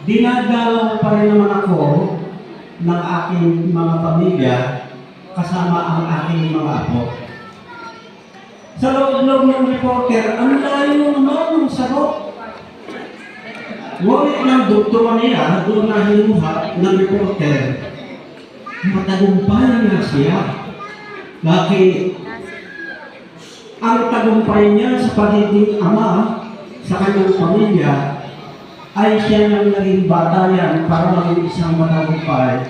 dinadalaw pa rin naman ako ng aking mga pamilya kasama ang aking mga apo. Sa loob-loob ng reporter, ang layo naman ng sagot. Ngunit ng doktora niya, doon na hinuha ng reporter, matagumpay na siya. Bakit? Ang tagumpay niya sa pagiging ama sa kanyang pamilya ay siya nang naging batayan para maging isang matagumpay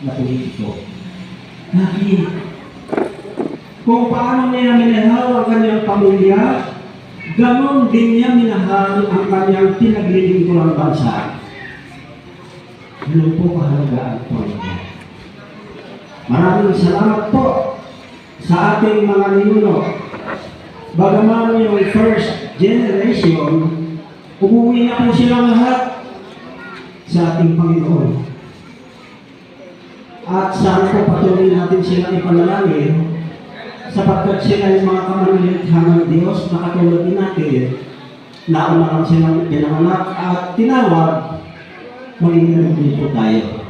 na politiko. Bakit? Kung paano niya minahal ang kanyang pamilya, ganon din niya minahal ang kanyang pinaglilingkurang bansa. Ano po kahalagaan po niya? Maraming salamat po sa ating mga ninuno. Bagaman yung first generation, umuwi na po silang lahat sa ating Panginoon. At sana po patuloy natin silang ipanalangin sapagkat sila yung mga kamanilikhang ng Diyos na katulad din natin, nauna lang silang pinanganak at tinawag, maging din po tayo.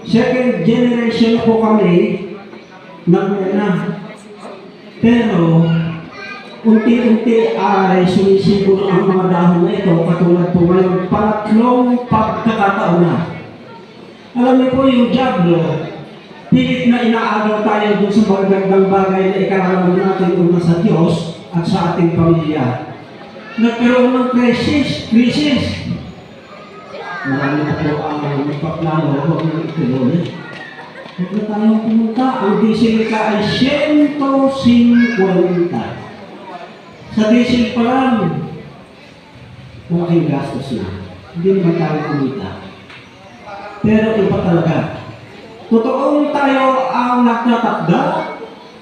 Second generation po kami ng na. Pero, unti-unti ay sumisibol ang mga dahon na ito, katulad po ngayon, pangatlong pagkakataon na. Alam niyo po yung Diablo, pilit na inaagaw tayo doon sa magagandang bagay na ikararaman natin una sa Diyos at sa ating pamilya. Nagkaroon ng krisis. Marami na po ang magpaplano, huwag na ituloy. Huwag na tayong pumunta. Ang diesel ka ay 150. Sa diesel pa lang, malaking gastos na. Hindi naman tayo kumita. Pero iba talaga. Totoong tayo ang nagtatakda,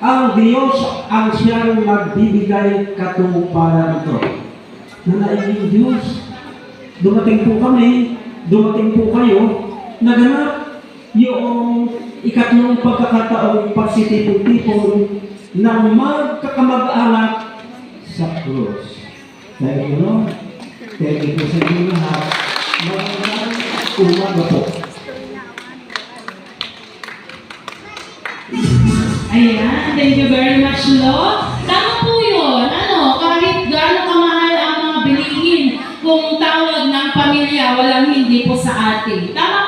ang Diyos ang siyang magbibigay katuparan ito. Nanaiging Diyos, dumating po kami, dumating po kayo, naganap yung ikatlong pagkakataong pagsitipon-tipon ng magkakamag-anak sa krus. Thank you, Lord. Thank you po sa inyo lahat. Magandang umaga po. Ayan, thank you very much, Lo. Tama po yun. Kahit gaano kamahal ang mga bilihin, kung tawag ng pamilya, walang hindi po sa atin. Tama